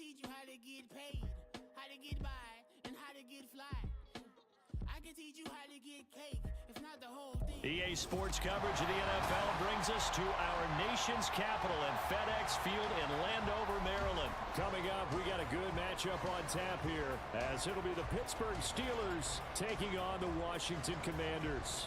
teach you how to get paid, how to get by, and how to get fly. I can teach you how to get cake, if not the whole thing. EA Sports coverage of the NFL brings us to our nation's capital at FedEx Field in Landover, Maryland. Coming up, we got a good matchup on tap here, as it'll be the Pittsburgh Steelers taking on the Washington Commanders.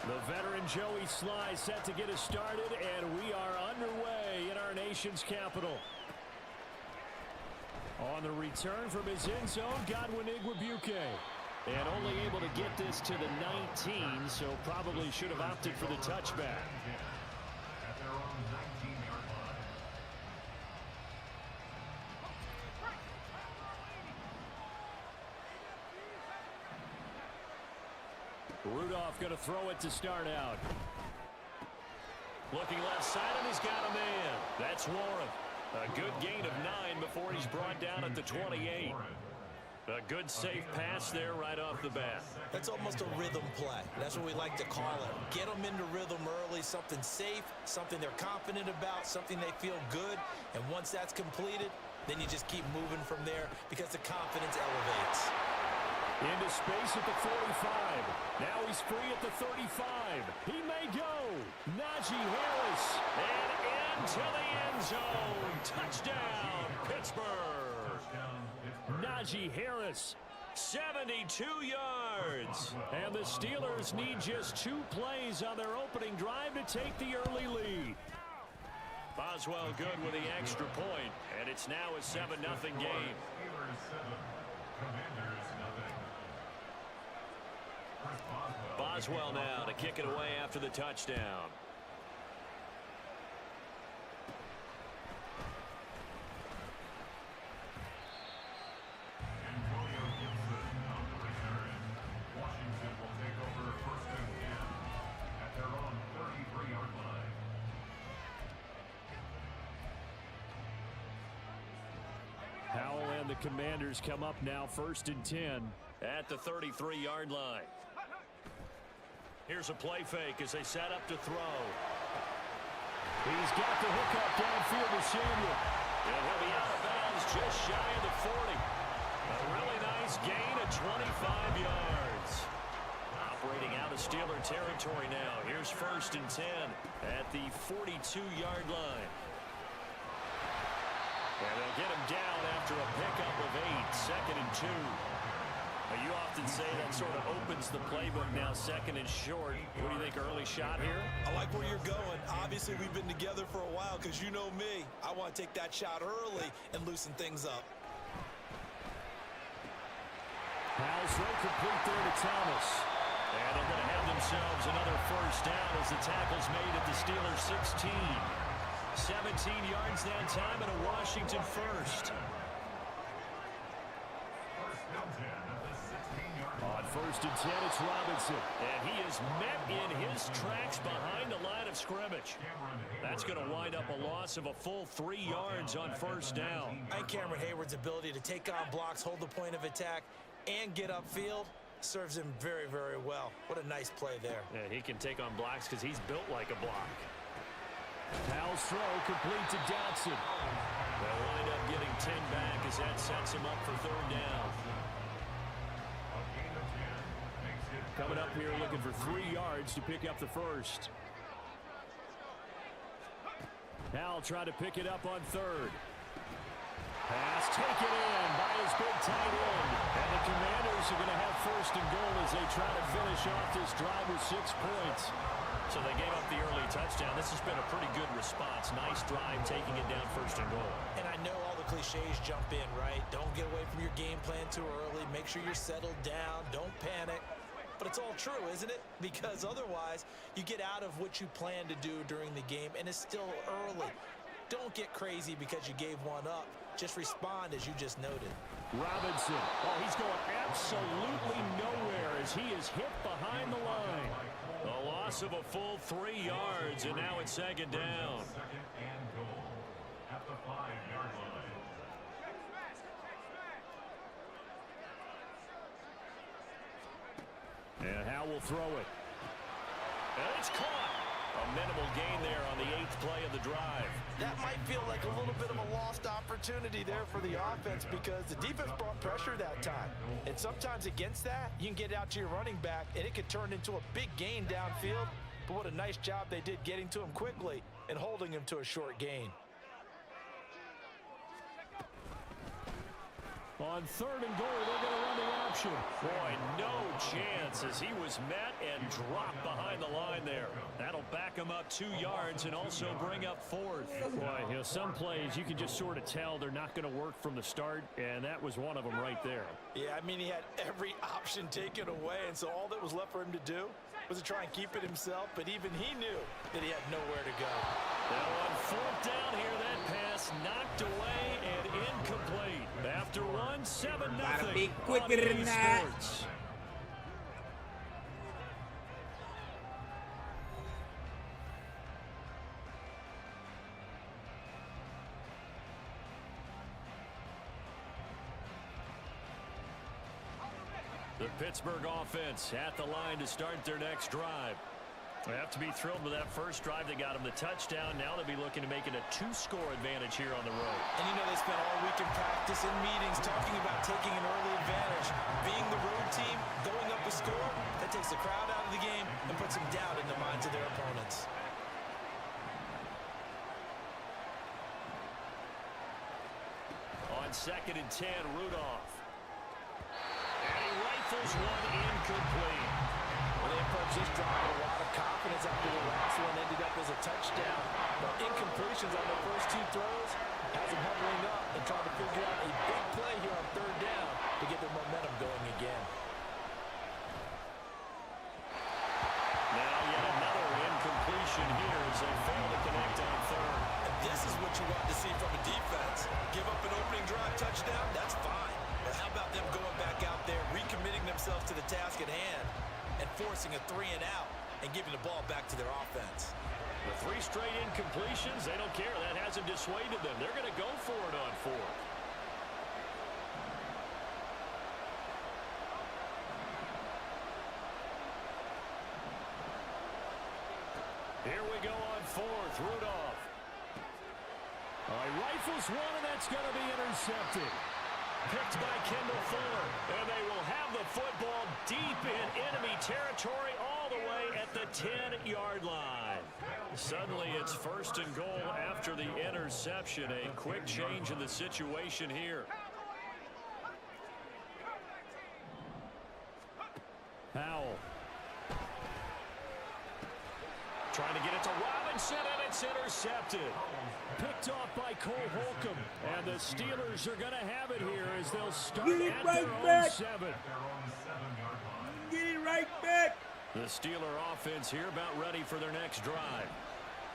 The veteran Joey Slye set to get us started, and we are underway in our nation's capital. On the return from his end zone, Godwin Igwebuike. And only able to get this to the 19, so probably should have opted for the touchback. At their own 19-yard line. Rudolph going to throw it to start out. Looking left side, and he's got a man. That's Warren. A good gain of 9 before he's brought down at the 28. A good safe pass there right off the bat. That's almost a rhythm play. That's what we like to call it. Get them into rhythm early, something safe, something they're confident about, something they feel good. And once that's completed, then you just keep moving from there because the confidence elevates. Into space at the 45. Now he's free at the 35. He may go. Najee Harris. And into the end zone. Touchdown, Pittsburgh. Najee Harris. 72 yards. And the Steelers need just 2 plays on their opening drive to take the early lead. Boswell good with the extra point, and it's now a 7-0 game. Steelers 7, Commanders 0. Boswell now to kick it away after the touchdown. Antonio Gibson on the return. Washington will take over 1st and 10 at their own 33-yard line. Howell and the Commanders come up now 1st and 10. At the 33-yard line. Here's a play fake as they set up to throw. He's got the hook up downfield to Samuel. And he'll be out of bounds just shy of the 40. A really nice gain of 25 yards. Operating out of Steeler territory now. Here's 1st and 10 at the 42-yard line. And they'll get him down after a pickup of 8, 2nd and 2. You often say that sort of opens the playbook now, 2nd and short. What do you think, early shot here? I like where you're going. Obviously, we've been together for a while because you know me. I want to take that shot early and loosen things up. Howell's throw complete there to Thomas. And they're going to have themselves another 1st down as the tackle's made at the Steelers' 16. 17 yards that time and a Washington 1st. On 1st and 10, it's Robinson. And he is met in his tracks behind the line of scrimmage. That's going to wind up a loss of a full 3 yards on 1st down. And Cameron Hayward's ability to take on blocks, hold the point of attack, and get upfield serves him very, very well. What a nice play there. Yeah, he can take on blocks because he's built like a block. Howell's throw complete to Dotson. They'll wind up getting 10 back as that sets him up for 3rd down. Coming up here looking for 3 yards to pick up the 1st. Howell trying to pick it up on 3rd. Pass taken in by his big tight end. And the Commanders are going to have 1st and goal as they try to finish off this drive with 6 points. So they gave up the early touchdown. This has been a pretty good response. Nice drive, taking it down 1st and goal. And I know all the cliches jump in, right? Don't get away from your game plan too early. Make sure you're settled down. Don't panic. But it's all true, isn't it? Because otherwise, you get out of what you plan to do during the game, and it's still early. Don't get crazy because you gave one up. Just respond as you just noted. Robinson. Oh, he's going absolutely nowhere as he is hit behind the line. A loss of a full 3 yards, and now it's 2nd down. 2nd and goal at the And Howe will throw it. And it's caught. A minimal gain there on the 8th play of the drive. That might feel like a little bit of a lost opportunity there for the offense because the defense brought pressure that time. And sometimes against that, you can get out to your running back, and it could turn into a big gain downfield. But what a nice job they did getting to him quickly and holding him to a short gain. On 3rd and goal, they're going to run the option. Boy, no chance as he was met and dropped behind the line there. That'll back him up 2 yards and also bring up 4th. Boy, you know, some plays you can just sort of tell they're not going to work from the start, and that was one of them right there. Yeah, I mean, he had every option taken away, and so all that was left for him to do was to try and keep it himself, but even he knew that he had nowhere to go. Now on 4th down here, that pass knocked away and incomplete. After 1, 7-0. Gotta be quicker than that. Sports. The Pittsburgh offense at the line to start their next drive. They have to be thrilled with that first drive. They got them the touchdown. Now they'll be looking to make it a 2-score advantage here on the road. And you know they spent all week in practice and meetings talking about taking an early advantage. Being the road team, going up a score, that takes the crowd out of the game and puts them down in the minds of their opponents. On 2nd and 10, Rudolph. And he rifles one incomplete. Well, they approached this drive with a lot of confidence after the last one ended up as a touchdown. But incompletions on the first 2 throws has them huddling up and trying to figure out a big play here on 3rd down to get their momentum going again. Now yet another incompletion here as they fail to connect on 3rd. And this is what you want to see from a defense. Give up an opening drive touchdown, that's fine. But how about them going back out there, recommitting themselves to the task at hand, and forcing a 3-and-out and giving the ball back to their offense. The 3 straight incompletions, they don't care. That hasn't dissuaded them. They're going to go for it on 4th. Here we go on 4th. Rudolph. He rifles one, and that's going to be intercepted. Picked by Kendall Fuller. And they will have the football deep in enemy territory all the way at the 10-yard line. Suddenly it's 1st and goal after the interception. A quick change in the situation here. Howell. Trying to get it to Robinson, and it's intercepted. Picked off by Cole Holcomb. And the Steelers are going to have it here as they'll start Get it at right their own back. 7. Get it right back. The Steeler offense here about ready for their next drive.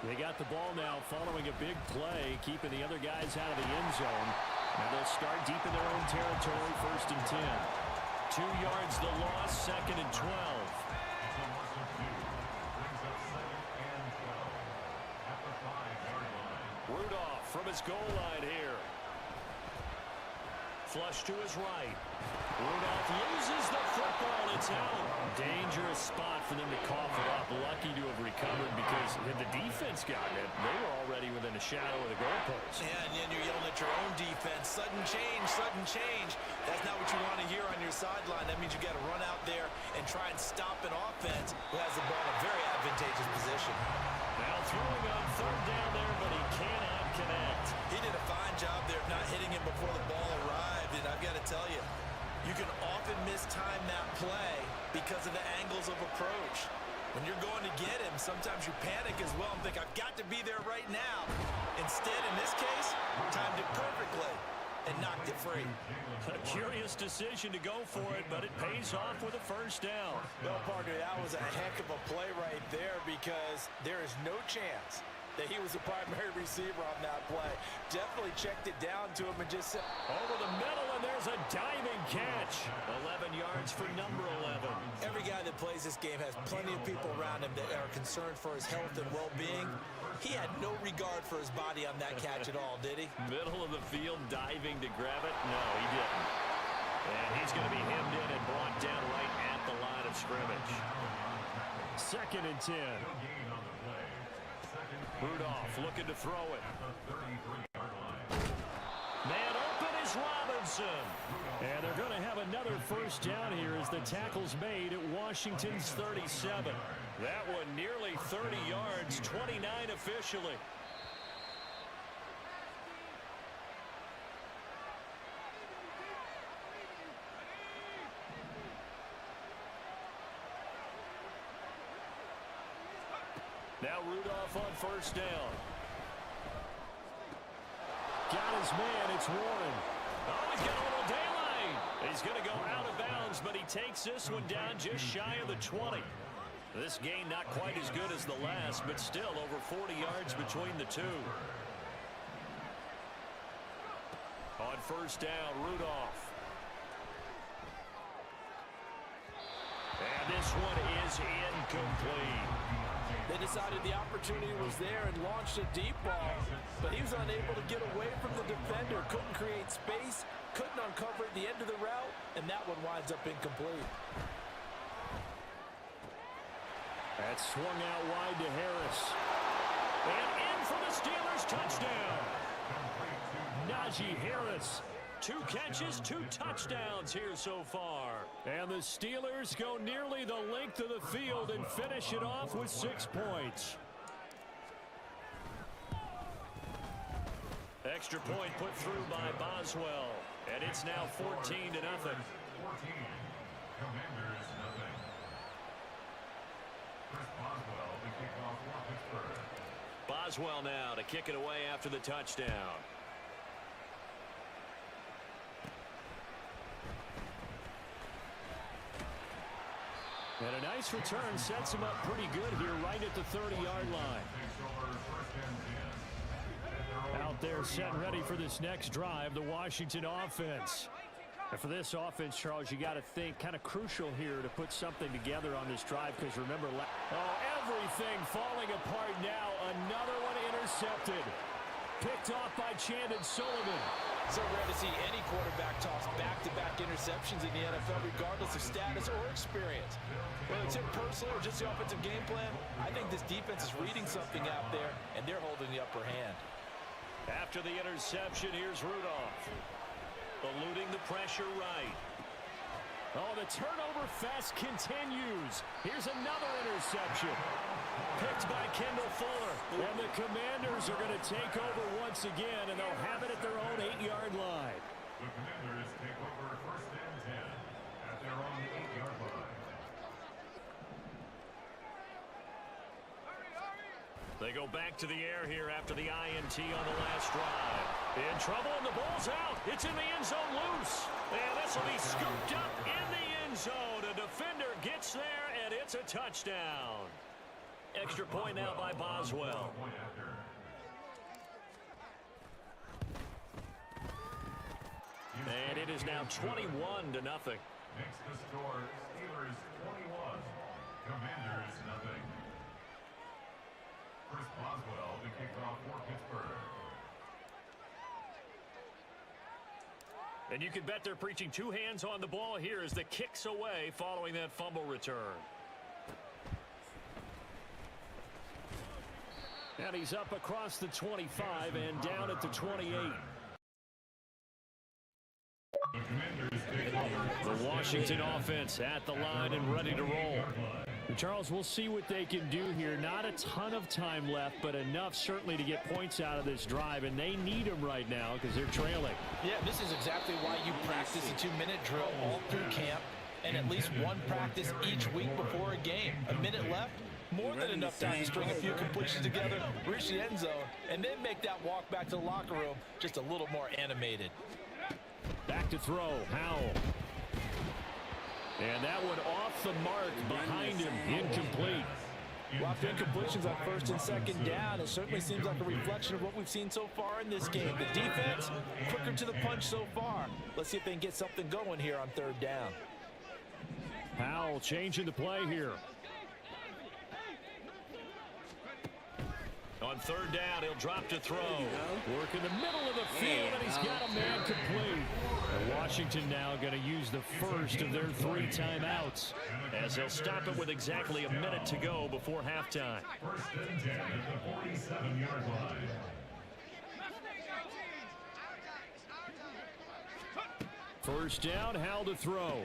They got the ball now following a big play, keeping the other guys out of the end zone. Now they'll start deep in their own territory, 1st and 10. 2 yards the loss, 2nd and 12. Rudolph from his goal line here. Flush to his right. Rudolph loses the football. It's out. Dangerous spot for them to cough it up. Lucky to have recovered because had the defense gotten it, they were already within a shadow of the goalpost. Yeah, and then you're yelling at your own defense. Sudden change, sudden change. That's not what you want to hear on your sideline. That means you got to run out there and try and stop an offense who has the ball in a very advantageous position. Now throwing on 3rd down there, but he cannot connect. He did a fine job there of not hitting him before the ball arrived, and I've got to tell you, you can often mistime that play because of the angles of approach. When you're going to get him, sometimes you panic as well and think, I've got to be there right now. Instead, in this case, timed it perfectly and knocked it free. A curious decision to go for it, but it pays off with a 1st down. Well, Parker, that was a heck of a play right there because there is no chance that he was the primary receiver on that play. Definitely checked it down to him and just said, Over the middle, and there's a diving catch. 11 yards for number 11. every guy that plays this game has plenty of people around him that are concerned for his health and well-being. He had no regard for his body on that catch at all, did he? Middle of the field, diving to grab it. No, he didn't. And he's going to be hemmed in and brought down right at the line of scrimmage. 2nd and 10. Rudolph looking to throw it. Man open is Robinson. And they're going to have another first down here as the tackle's made at Washington's 37. That one nearly 30 yards, 29 officially. Now Rudolph on first down. Got his man, it's Warren. Oh, he's got a little daylight. He's going to go out of bounds, but he takes this one down just shy of the 20. This gain not quite as good as the last, but still over 40 yards between the two. On first down, Rudolph. And this one is incomplete. They decided the opportunity was there and launched a deep ball, but he was unable to get away from the defender, couldn't create space, couldn't uncover at the end of the route, and that one winds up incomplete. That swung out wide to Harris. And in for the Steelers touchdown. Najee Harris. 2 catches, 2 touchdowns here so far. And the Steelers go nearly the length of the field and finish it off with 6 points. Extra point put through by Boswell. And it's now 14-0. 14. Commanders, nothing. Chris Boswell, the kickoff for Pittsburgh. Boswell now to kick it away after the touchdown. And a nice return sets him up pretty good here right at the 30-yard line. Out there set and ready for this next drive, the Washington offense. And for this offense, Charles, you got to think kind of crucial here to put something together on this drive because remember, everything falling apart now. Another one intercepted. Picked off by Chandon Sullivan. So rare to see any quarterback toss back-to-back interceptions in the NFL, regardless of status or experience. Whether it's him personally or just the offensive game plan, I think this defense is reading something out there, and they're holding the upper hand. After the interception, here's Rudolph. Eluding the pressure right. Oh, the turnover fest continues. Here's another interception. Picked by Kendall Fuller. And the Commanders are going to take over once again, and they'll have it at their own 8-yard line. The Commanders take over first and 10 at their own 8-yard line. They go back to the air here after the INT on the last drive. In trouble, and the ball's out. It's in the end zone loose. And this will be scooped up in the end zone. A defender gets there, and it's a touchdown. Extra point now by Boswell. And it is now 21-0. Next to score, Steelers 21, Commanders nothing. Chris Boswell, the kickoff for Pittsburgh. And you can bet they're preaching 2 hands on the ball here as the kick's away following that fumble return. And he's up across the 25 and down at the 28. The Commanders take over. The Washington offense at the line and ready to roll. Charles, we'll see what they can do here. Not a ton of time left, but enough certainly to get points out of this drive, and they need them right now because they're trailing. Yeah, this is exactly why you practice a 2-minute drill all through camp and at least one practice each week before a game. A minute left, more than enough time to string a few completions together, reach the end zone, and then make that walk back to the locker room just a little more animated. Back to throw, Howell. And that one off the mark behind him, incomplete. Lots of incompletions on first and second down. It certainly seems like a reflection of what we've seen so far in this game. The defense, quicker to the punch so far. Let's see if they can get something going here on third down. Howell changing the play here. On third down, he'll drop to throw. Work in the middle of the field, and he's got a man complete. Washington now going to use the first of their 3 timeouts, as they'll stop it with exactly a minute to go before halftime. First and 10 at the 47-yard line. First down, Howell to throw.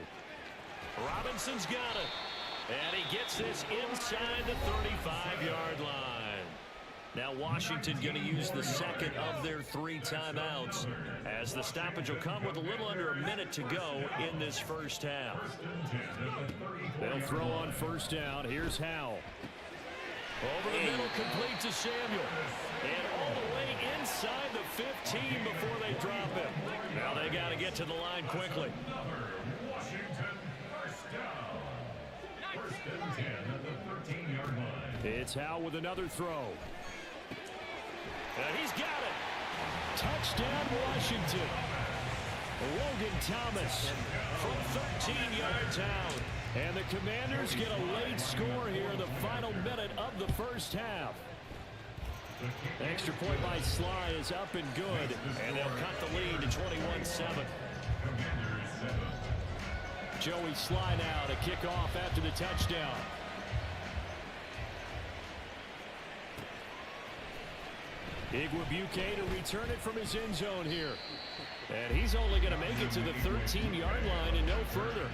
Robinson's got it. And he gets this inside the 35-yard line. Now Washington going to use the second of their 3 timeouts, as the stoppage will come with a little under a minute to go in this first half. They'll throw on first down. Here's Howell. Over the middle, complete to Samuel. And all the way inside the 15 before they drop him. Now they got to get to the line quickly. Washington first down. First and 10 at the 13-yard line. It's Howell with another throw. And he's got it. Touchdown, Washington. Logan Thomas From 13 yards out. and the Commanders get a late score here in the final minute of the first half. Extra point by Sly is up and good, And they'll cut the lead to 21-7. Joey Sly now to kick off after the touchdown. Igwebuike to return it from his end zone here. And he's only going to make it to the 13-yard line and no further.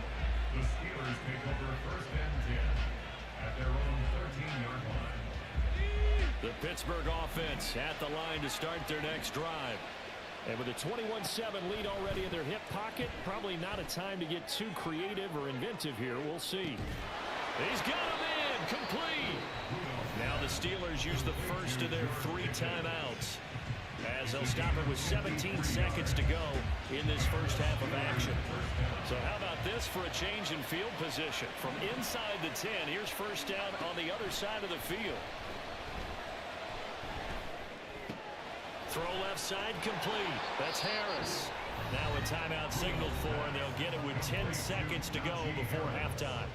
The Steelers take over first and 10 at their own 13-yard line. The Pittsburgh offense at the line to start their next drive. And with a 21-7 lead already in their hip pocket, probably not a time to get too creative or inventive here. We'll see. He's got him in. Complete. Now the Steelers use the first of their 3 timeouts, as they'll stop it with 17 seconds to go in this first half of action. So how about this for a change in field position? From inside the 10, here's first down on the other side of the field. Throw left side complete. That's Harris. Now a timeout signaled for, and they'll get it with 10 seconds to go before halftime.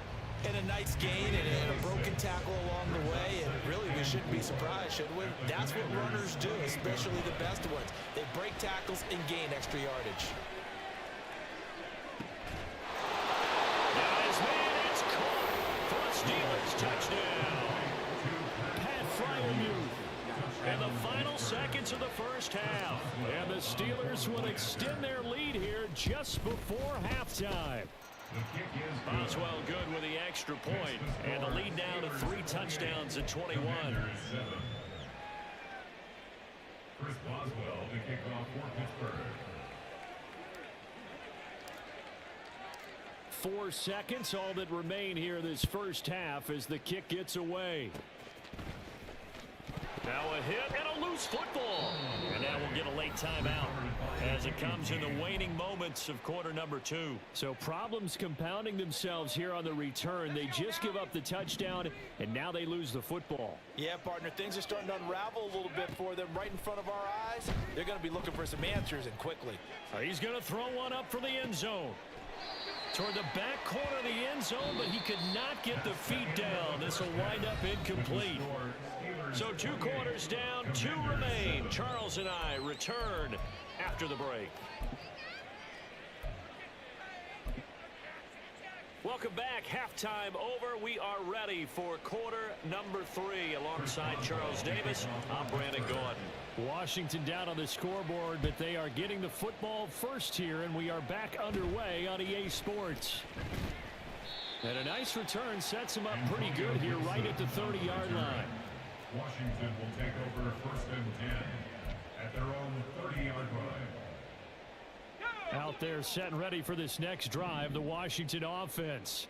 And a nice gain and a broken tackle along the way, and really we shouldn't be surprised, should we? That's what runners do, especially the best ones. They break tackles and gain extra yardage. Now his man is caught for a Steelers touchdown. Pat Fryermuth. And the final seconds of the first half. And the Steelers will extend their lead here just before halftime. Boswell good with the extra point, and the lead down to 3 touchdowns at 21. Chris Boswell to kick off for Pittsburgh. 4 seconds, all that remain here this first half as the kick gets away. Now a hit and a loose football. And now we'll get a late timeout as it comes in the waning moments of quarter number 2. So problems compounding themselves here on the return. They just give up the touchdown, and now they lose the football. Yeah, partner, things are starting to unravel a little bit for them right in front of our eyes. They're going to be looking for some answers, and quickly. He's going to throw one up for the end zone. Toward the back corner of the end zone, but he could not get the feet down. This will wind up incomplete. So 2 quarters down, 2 remain. Charles and I return after the break. Welcome back. Halftime over. We are ready for quarter number 3. Alongside Charles Davis, I'm Brandon Gordon. Washington down on the scoreboard, but they are getting the football first here, and we are back underway on EA Sports. And a nice return sets them up pretty good here right at the 30-yard line. Washington will take over first and 10 at their own 30-yard line. Out there set and ready for this next drive, the Washington offense.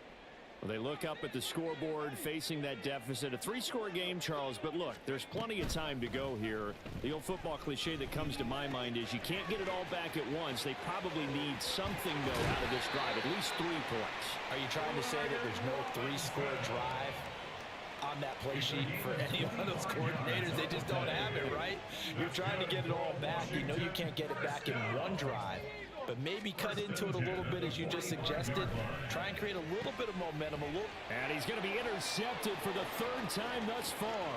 Well, they look up at the scoreboard facing that deficit. A 3-score game, Charles, but look, there's plenty of time to go here. The old football cliche that comes to my mind is you can't get it all back at once. They probably need something, though, out of this drive, at least 3 points. Are you trying to say that there's no 3-score drive on that play sheet for any one of those coordinators? They just don't have it, right? You're trying to get it all back. You know you can't get it back in one drive, but maybe cut into it a little bit as you just suggested. Try and create a little bit of momentum. And he's going to be intercepted for the 3rd time thus far.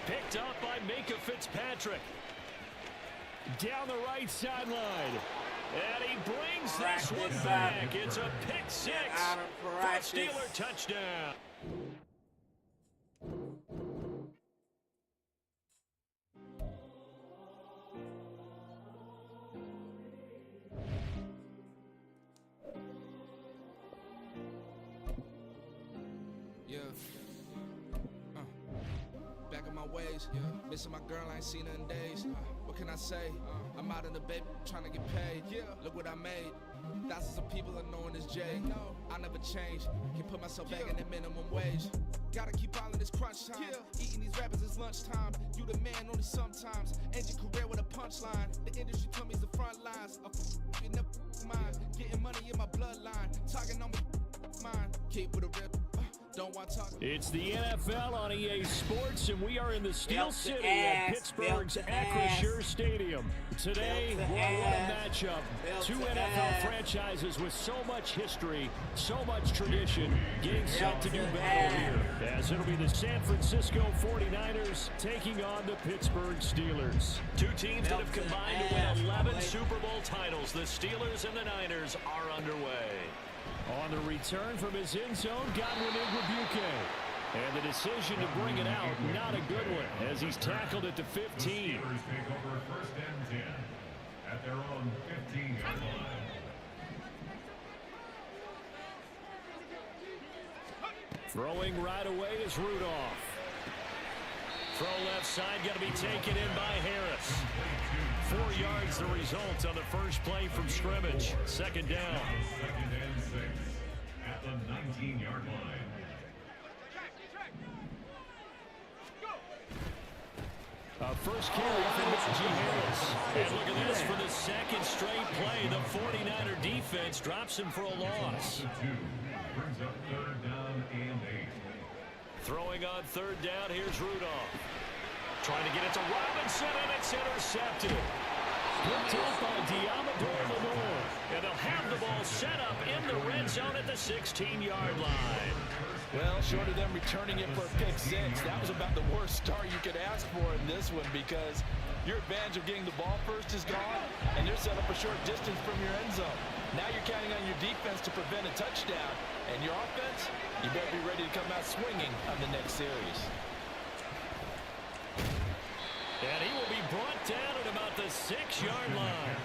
Picked up by Minkah Fitzpatrick. Down the right sideline. And he brings this one back. It's a pick six. First Steeler touchdown. Yeah. Back on my ways. Yeah. Missing my girl, I ain't seen her in days. What can I say? I'm out in the baby trying to get paid. Yeah. Look what I made. Thousands of people are knowing this Jay. I'll never change. Can put myself back in the minimum wage. Gotta keep all in this crunch time. Eating these rappers is lunchtime. You the man only sometimes. End your career with a punchline. The industry told me it's the front lines. In the mind. Getting money in my bloodline. Talking on mine. Keep with a rip. Don't want to talk. It's the NFL on EA Sports, and we are in the Steel City at Pittsburgh's Acrisure Stadium. Today, we'll run a matchup. Two NFL franchises with so much history, so much tradition, getting set to do battle here. As it'll be the San Francisco 49ers taking on the Pittsburgh Steelers. Two teams that have combined to win 11 Super Bowl titles. The Steelers and the Niners are underway. On the return from his end zone, Godwin Igwebuike. And the decision to bring it out, not a good one, as he's tackled at the 15. The Steelers take over first and 10 at their own 15-yard line. Throwing right away is Rudolph. Throw left side, going to be taken in by Harris. 4 yards the result on the first play from scrimmage. Second down. Second and 6 at the 19-yard line. First carry from Najee Harris. And look at this, for the second straight play, the 49er defense drops him for a loss. Brings up third down and 8. Throwing on third down, here's Rudolph. Trying to get it to Robinson, and it's intercepted. Picked up by Diamador Lenore. And they'll have the ball set up in the red zone at the 16-yard line. Well, short of them returning it for a pick six, that was about the worst start you could ask for in this one, because your advantage of getting the ball first is gone, and you're set up a short distance from your end zone. Now you're counting on your defense to prevent a touchdown, and your offense, you better be ready to come out swinging on the next series. And he will be brought down at about the 6-yard line.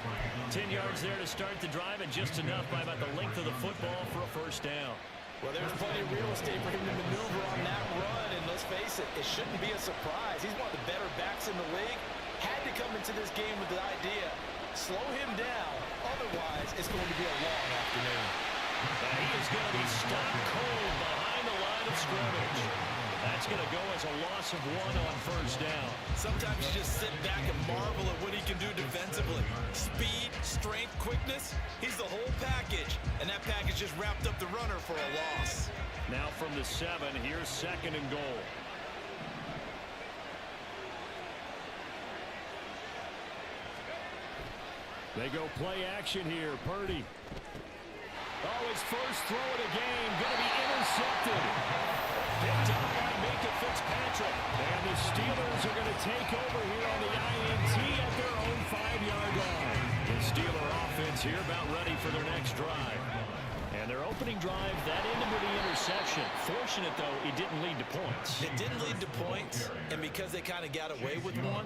10 yards there to start the drive, and just enough by about the length of the football for a first down. Well, there's plenty of real estate for him to maneuver on that run, and let's face it, it shouldn't be a surprise. He's one of the better backs in the league. Had to come into this game with the idea, slow him down, otherwise it's going to be a long afternoon. And he is going to be stopped cold behind the line of scrimmage. That's going to go as a loss of 1 on first down. Sometimes you just sit back and marvel at what he can do defensively. Speed, strength, quickness, he's the whole package. And that package just wrapped up the runner for a loss. Now from the 7, here's second and goal. They go play action here. Purdy. Oh, his first throw of the game. Going to be intercepted. Picked up by Minkah Fitzpatrick. And the Steelers are going to take over here on the INT at their own 5-yard line. The Steeler offense here about ready for their next drive. And their opening drive, that ended with the interception. Fortunate, though, it didn't lead to points. It didn't lead to points, and because they kind of got away with one,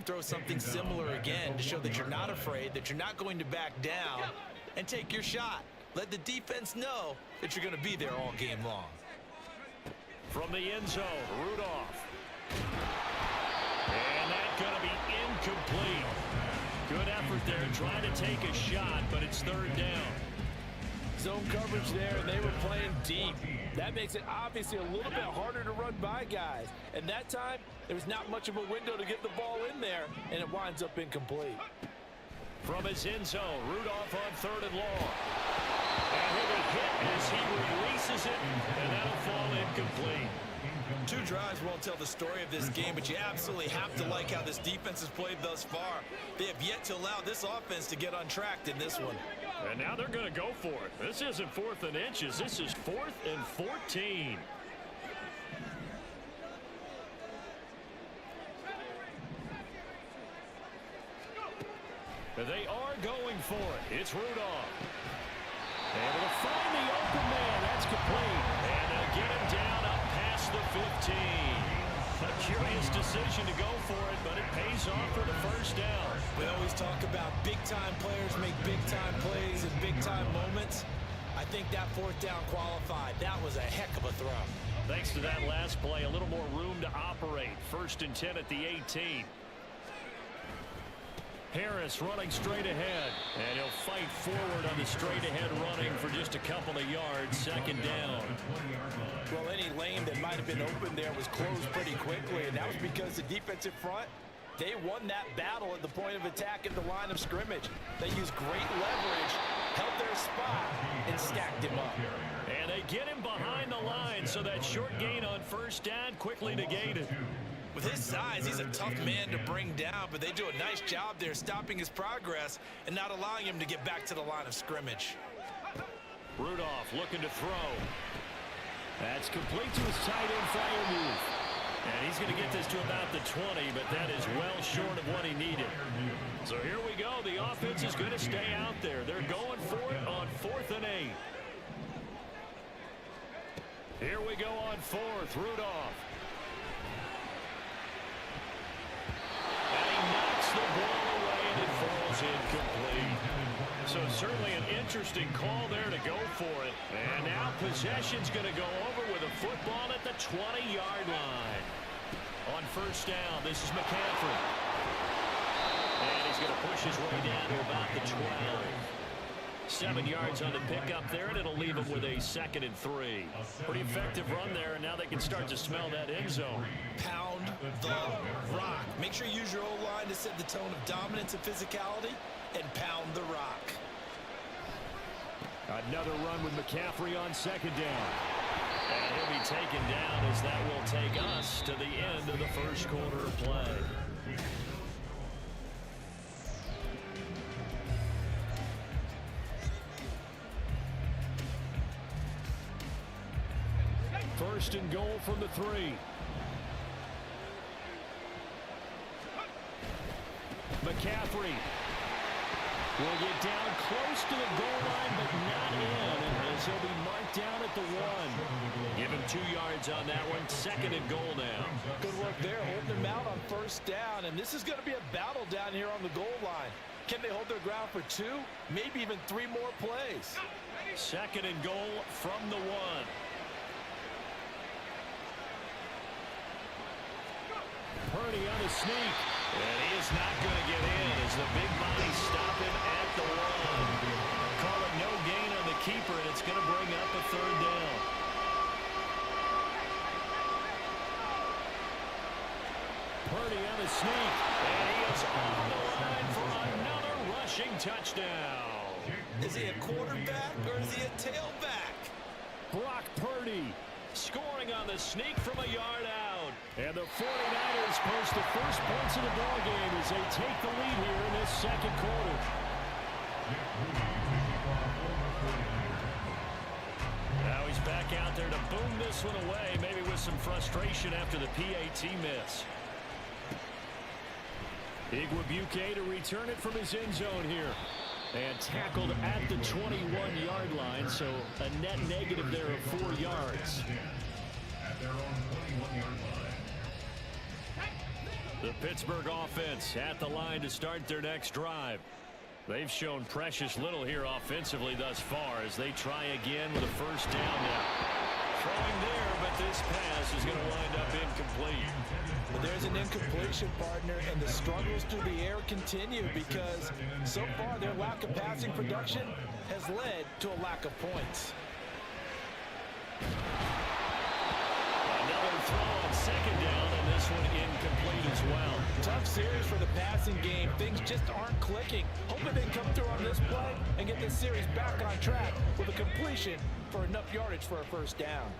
throw something similar again to show that you're not afraid, that you're not going to back down, and take your shot. Let the defense know that you're going to be there all game long. From the end zone, Rudolph. And that's going to be incomplete. Good effort there, trying to take a shot, but it's third down. Zone coverage there, and they were playing deep. That makes it obviously a little bit harder to run by guys. And that time, there was not much of a window to get the ball in there, and it winds up incomplete. From his end zone, Rudolph on third and long. And he'll be hit as he releases it, and that'll fall incomplete. 2 drives won't tell the story of this game, but you absolutely have to like how this defense has played thus far. They have yet to allow this offense to get untracked in this one. And now they're going to go for it. This isn't 4th and inches. This is 4th and 14. They are going for it. It's Rudolph. Able to find the open man. That's complete. And they'll get him down up past the 15. A curious decision to go for it, but it pays off for the first down. We always talk about big-time players make big-time plays in big-time moments. I think that 4th down qualified. That was a heck of a throw. Thanks to that last play, a little more room to operate. 1st and 10 at the 18. Harris running straight ahead, and he'll fight forward on the straight-ahead running for just a couple of yards. 2nd down. Well, any lane that might have been open there was closed pretty quickly, and that was because the defensive front, they won that battle at the point of attack at the line of scrimmage. They used great leverage, held their spot, and stacked him up. And they get him behind the line, so that short gain on 1st down quickly negated. With his size, he's a tough man to bring down, but they do a nice job there stopping his progress and not allowing him to get back to the line of scrimmage. Rudolph looking to throw. That's complete to his tight end Freiermuth. And he's going to get this to about the 20, but that is well short of what he needed. So here we go. The offense is going to stay out there. They're going for it on 4th and 8. Here we go on 4th. Rudolph. And he knocks the ball away, and it falls incomplete. So certainly an interesting call there to go for it. And now possession's going to go over with a football at the 20-yard line. On 1st down, this is McCaffrey. And he's going to push his way down to about the 12. 7 yards on the pickup there, and it'll leave him with a 2nd and 3. Pretty effective run there, and now they can start to smell that end zone. Pound the rock. Make sure you use your O-line to set the tone of dominance and physicality, and pound the rock. Another run with McCaffrey on 2nd down. And he'll be taken down as that will take us to the end of the first quarter of play. First and goal from the 3. McCaffrey will get down close to the goal line, but not in, as he'll be marked down at the 1. Give him 2 yards on that one. 2nd and goal now. Good work there, holding them out on 1st down, and this is going to be a battle down here on the goal line. Can they hold their ground for 2, maybe even 3 more plays? 2nd and goal from the 1. Purdy on a sneak. And he is not going to get in as the big bodies stop him at the 1. Call it no gain on the keeper, and it's going to bring up a 3rd down. Purdy on a sneak. And he is on the line for another rushing touchdown. Is he a quarterback or is he a tailback? Brock Purdy scoring on the sneak from a yard out. And the 49ers post the first points of the ball game as they take the lead here in this 2nd quarter. Now he's back out there to boom this one away, maybe with some frustration after the PAT miss. Igwebuike to return it from his end zone here. And tackled at the 21-yard line, so a net negative there of 4 yards. At their own 21-yard line. The Pittsburgh offense at the line to start their next drive. They've shown precious little here offensively thus far as they try again with a 1st down now. Throwing there, but this pass is going to wind up incomplete. But there's an incompletion, partner, and the struggles through the air continue because so far their lack of passing production has led to a lack of points. Another throw on 2nd down, and this one incomplete as well. Tough series for the passing game. Things just aren't clicking. Hoping they can come through on this play and get this series back on track with a completion for enough yardage for a 1st down.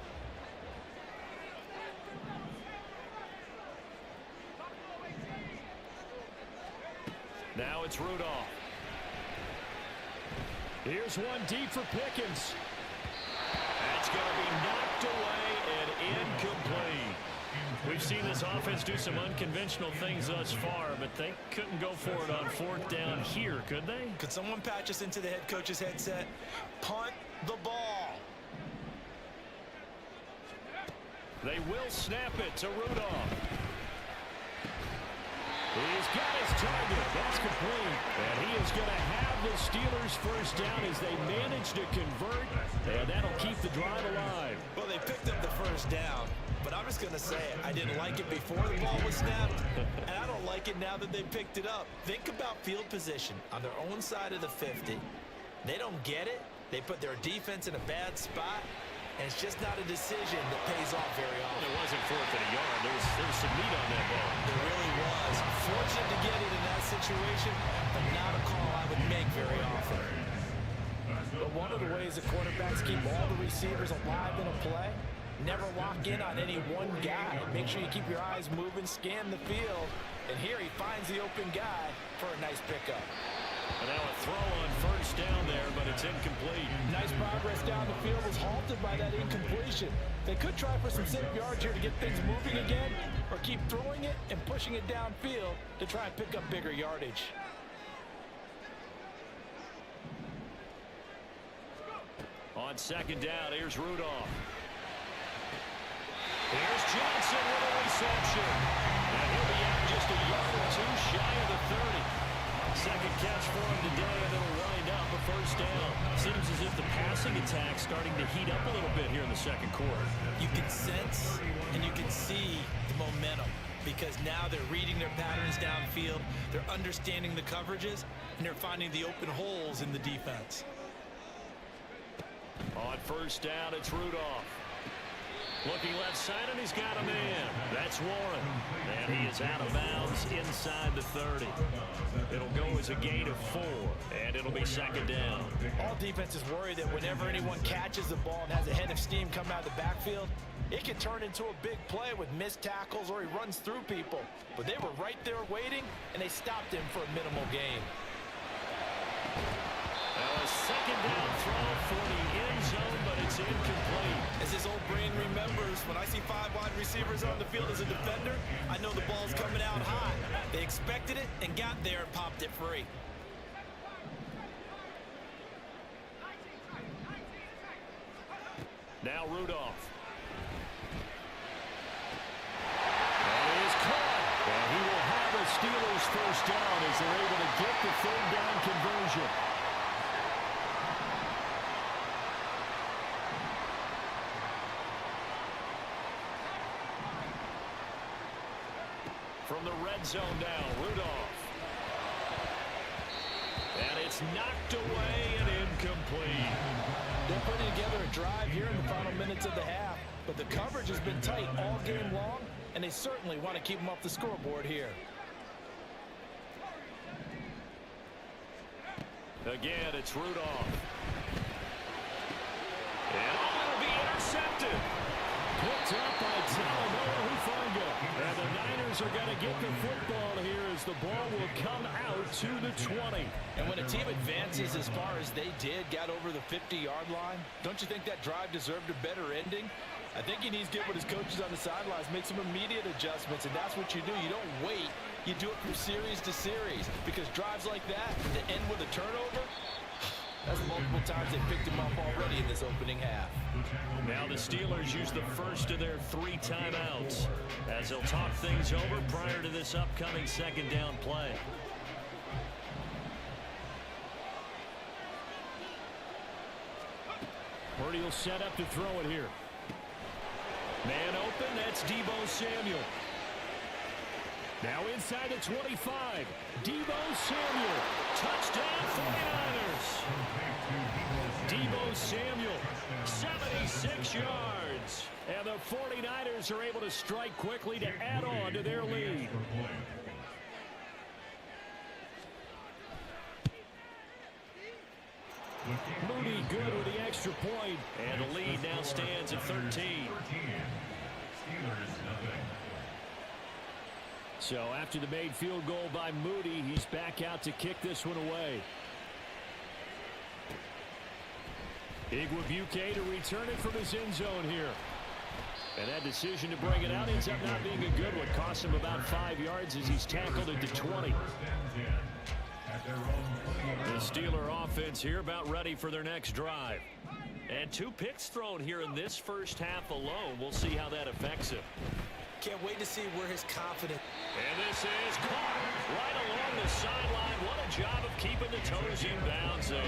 Now it's Rudolph. Here's one deep for Pickens. That's going to be knocked away and incomplete. We've seen this offense do some unconventional things thus far, but they couldn't go for it on fourth down here, could they? Could someone patch us into the head coach's headset? Punt the ball. They will snap it to Rudolph. He's got his target. That's complete. And he is going to have the Steelers first down as they manage to convert. And that'll keep the drive alive. Well, they picked up the first down. But I'm just going to say it. I didn't like it before the ball was snapped. And I don't like it now that they picked it up. Think about field position on their own side of the 50. They don't get it. They put their defense in a bad spot. And it's just not a decision that pays off very often. It wasn't fourth and a yard. There was some meat on that ball. There really was. Fortunate to get it in that situation, but not a call I would make very often. But one of the ways the quarterbacks keep all the receivers alive in a play, never lock in on any one guy. Make sure you keep your eyes moving, scan the field. And here he finds the open guy for a nice pickup. And now a throw on first down there, but it's incomplete. Nice progress down the field was halted by that incompletion. They could try for some safe yards here to get things moving again, or keep throwing it and pushing it downfield to try and pick up bigger yardage. On second down, here's Rudolph. Here's Johnson with a reception. And he'll be out just a yard or two shy of the 30. Second catch for him today, and it'll wind up a first down. Seems as if the passing attack's starting to heat up a little bit here in the second quarter. You can sense and you can see the momentum because now they're reading their patterns downfield, they're understanding the coverages, and they're finding the open holes in the defense. On first down, it's Rudolph. Looking left side, and he's got a man. That's Warren. And he is out of bounds inside the 30. It'll go as a gain of 4, and it'll be second down. All defenses worry that whenever anyone catches the ball and has a head of steam come out of the backfield, it can turn into a big play with missed tackles or he runs through people. But they were right there waiting, and they stopped him for a minimal gain. Now a second down throw for the end zone, but it's incomplete. As his old brain remembers, when I see 5 wide receivers on the field as a defender, I know the ball's coming out hot. They expected it and got there and popped it free. Now Rudolph. That is caught. And he will have a Steelers first down as they're able to get the third down conversion. From the red zone now, Rudolph. And it's knocked away and incomplete. They're putting together a drive here in the final minutes of the half, but the coverage has been tight all game long, and they certainly want to keep them off the scoreboard here. Again, it's Rudolph. And it'll be intercepted. Picked up by Talanoa Hufanga. And the Niners are going to get the football here as the ball will come out to the 20. And when a team advances as far as they did, got over the 50-yard line, don't you think that drive deserved a better ending? I think he needs to get with his coaches on the sidelines, make some immediate adjustments, and that's what you do. You don't wait. You do it from series to series because drives like that, to end with a turnover, that's multiple times they picked him up already in this opening half. Now the Steelers use the first of their 3 timeouts as they'll talk things over prior to this upcoming second down play. Purdy will set up to throw it here. Man open, that's Deebo Samuel. Now inside the 25. Deebo Samuel. Touchdown 49ers. Deebo Samuel, 76 yards. And the 49ers are able to strike quickly to add on to their lead. Mooney good with the extra point. And the lead now stands at 13. So after the made field goal by Moody, he's back out to kick this one away. Igwebuike to return it from his end zone here. And that decision to bring it out ends up not being a good one. Cost him about 5 yards as he's tackled at the 20. The Steeler offense here about ready for their next drive. And 2 picks thrown here in this first half alone. We'll see how that affects him. Can't wait to see where his confidence. And this is caught right along the sideline. What a job of keeping the toes in bounds there.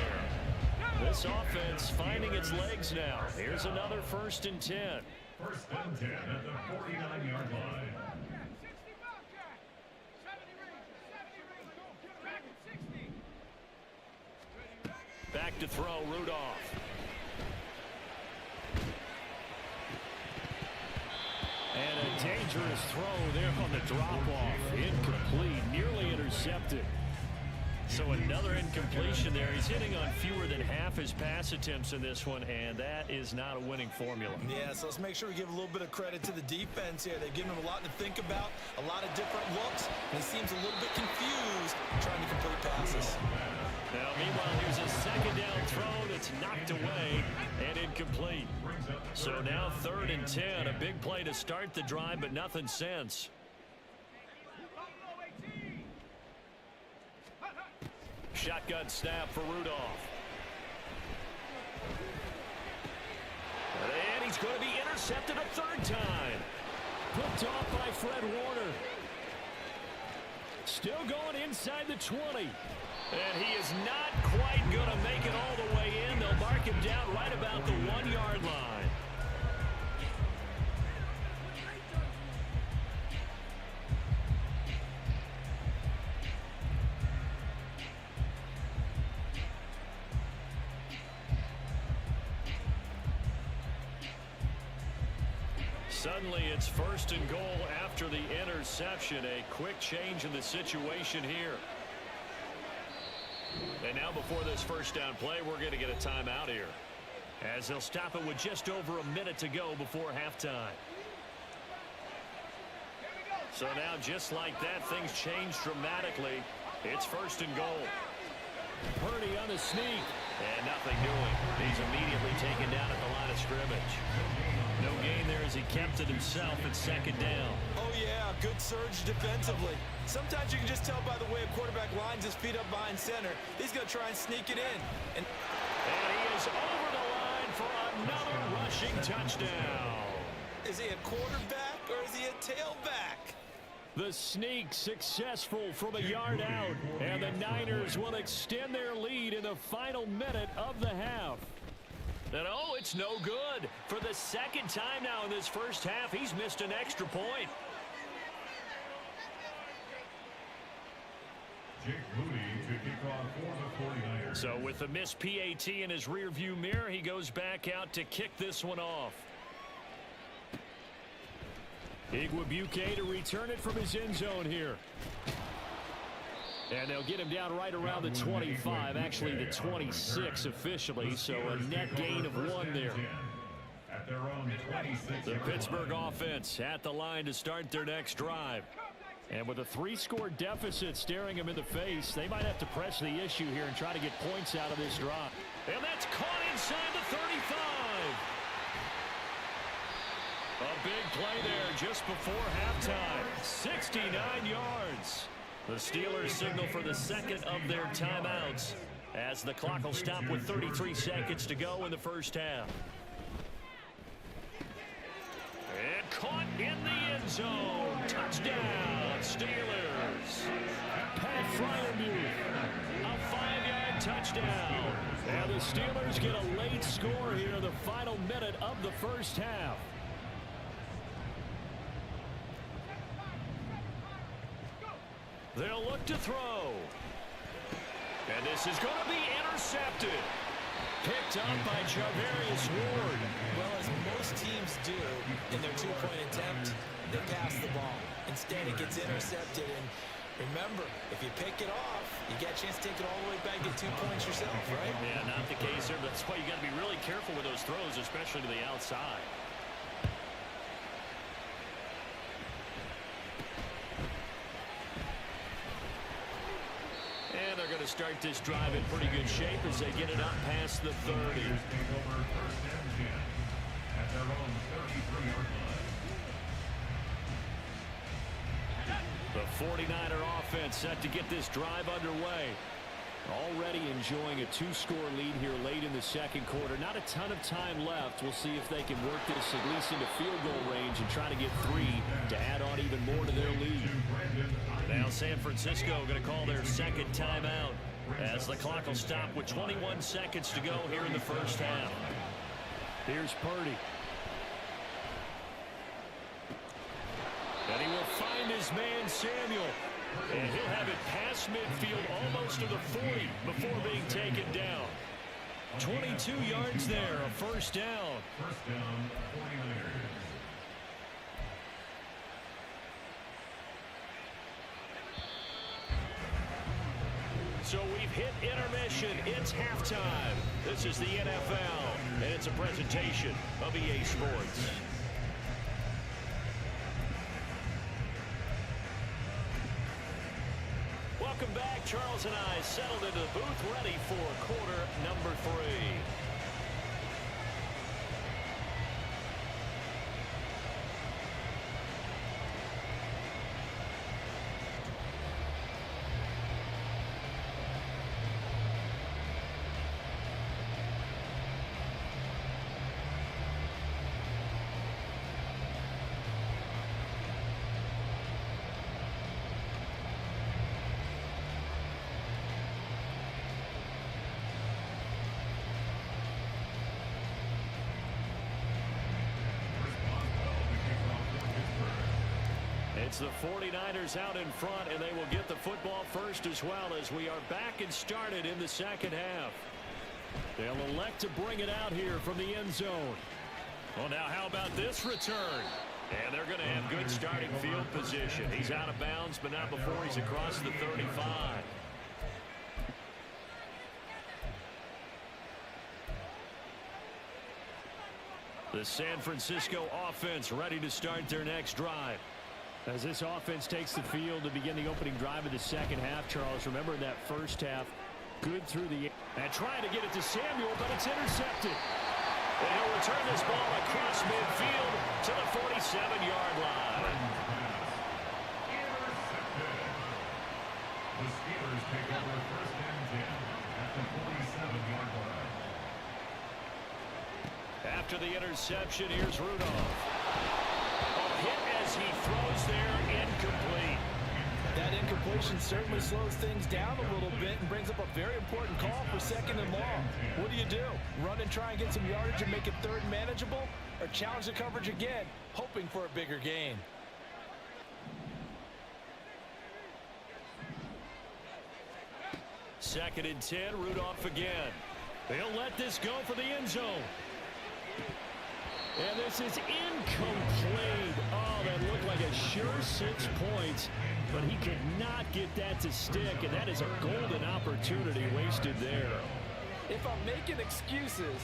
This offense finding its legs now. Here's another 1st and 10. 1st and 10 at the 49-yard line. Back to throw, Rudolph. And a dangerous throw there on the drop-off. Incomplete, nearly intercepted. So another incompletion there. He's hitting on fewer than half his pass attempts in this one, and that is not a winning formula. Yeah, so let's make sure we give a little bit of credit to the defense here. They've given him a lot to think about, a lot of different looks, and he seems a little bit confused trying to complete passes. Now, meanwhile, here's a 2nd down throw that's knocked away and incomplete. So now 3rd and 10, a big play to start the drive, but nothing since. Shotgun snap for Rudolph. And he's going to be intercepted a 3rd time. Picked off by Fred Warner. Still going inside the 20. And he is not quite going to make it all the way in. They'll mark him down right about the 1-yard line. Suddenly it's 1st and goal after the interception. A quick change in the situation here. And now before this 1st down play, we're going to get a timeout here, as they'll stop it with just over a minute to go before halftime. So now, just like that, things change dramatically. It's 1st and goal. Purdy on the sneak. And nothing doing. He's immediately taken down at the line of scrimmage. No gain there as he kept it himself at 2nd down. Oh, yeah, good surge defensively. Sometimes you can just tell by the way a quarterback lines his feet up behind center. He's going to try and sneak it in. And he is over the line for another rushing touchdown. Is he a quarterback or is he a tailback? The sneak successful from a yard out, and the Niners will extend their lead in the final minute of the half. And oh, it's no good. For the 2nd time now in this first half, he's missed an extra point. Jake Moody to kick off for the 49ers. So with the missed PAT in his rearview mirror, he goes back out to kick this one off. Igwebuike to return it from his end zone here. And they'll get him down right around the 25, actually the 26 officially, so a net gain of 1 there. The Pittsburgh offense at the line to start their next drive. And with a 3-score deficit staring them in the face, they might have to press the issue here and try to get points out of this drive. And that's caught inside the 35. A big play there just before halftime. 69 yards. The Steelers signal for the 2nd of their timeouts as the clock will stop with 33 seconds to go in the first half. And caught in the end zone. Touchdown, Steelers. Pat Freiermuth. A 5-yard touchdown. And the Steelers get a late score here in the final minute of the first half. They'll look to throw. And this is going to be intercepted. Picked up by Charvarius Ward. Well, as most teams do in their 2-point attempt, they pass the ball. Instead, it gets intercepted. And remember, if you pick it off, you get a chance to take it all the way back, get 2 points yourself, right? Yeah, not the case there. That's why you got to be really careful with those throws, especially to the outside. And they're going to to start this drive in pretty good shape as they get it up past the 30. Take over first and 10 at their own 33-yard line. The 49er offense set to get this drive underway. Already enjoying a 2-score lead here late in the second quarter. Not a ton of time left. We'll see if they can work this at least into field goal range and try to get 3 to add on even more to their lead. Now San Francisco going to call their second timeout as the clock will stop with 21 seconds to go here in the first half. Here's Purdy. And he will find his man Samuel. And he'll have it past midfield almost to the 40 before being taken down. 22 yards there, a first down. First down, 49ers. So we've hit intermission. It's halftime. This is the NFL, and it's a presentation of EA Sports. Welcome back. Charles and I settled into the booth, ready for quarter number 3. It's the 49ers out in front, and they will get the football first as well as we are back and started in the second half. They'll elect to bring it out here from the end zone. Well, now how about this return? And they're going to have good starting field position. He's out of bounds, but not before he's across the 35. The San Francisco offense ready to start their next drive. As this offense takes the field to begin the opening drive of the second half, Charles, remember that first half, good through the air. And trying to get it to Samuel, but it's intercepted. And he'll return this ball across midfield to the 47-yard line. Intercepted. The Steelers take over first and 10 at the 47-yard line. After the interception, here's Rudolph. Hit as he throws there, incomplete. That incompletion certainly slows things down a little bit and brings up a very important call for second and long. What do? Run and try and get some yardage and make it third and manageable, or challenge the coverage again, hoping for a bigger gain? Second and 10, Rudolph again. They'll let this go for the end zone. And this is incomplete. Oh, that looked like a sure 6 points, but he could not get that to stick, and that is a golden opportunity wasted there. If I'm making excuses,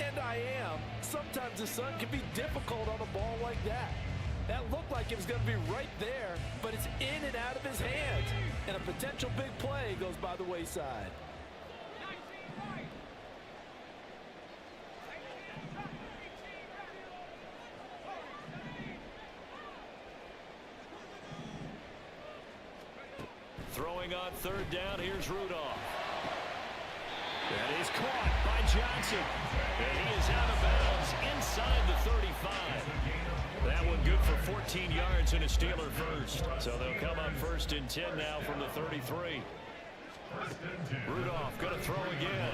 and I am, sometimes the sun can be difficult on a ball like that. That looked like it was going to be right there, but it's in and out of his hands, and a potential big play goes by the wayside. Throwing on third down, here's Rudolph. And he's caught by Johnson. And he is out of bounds inside the 35. That one good for 14 yards and a Steeler first. So they'll come up first and 10 now from the 33. Rudolph going to throw again.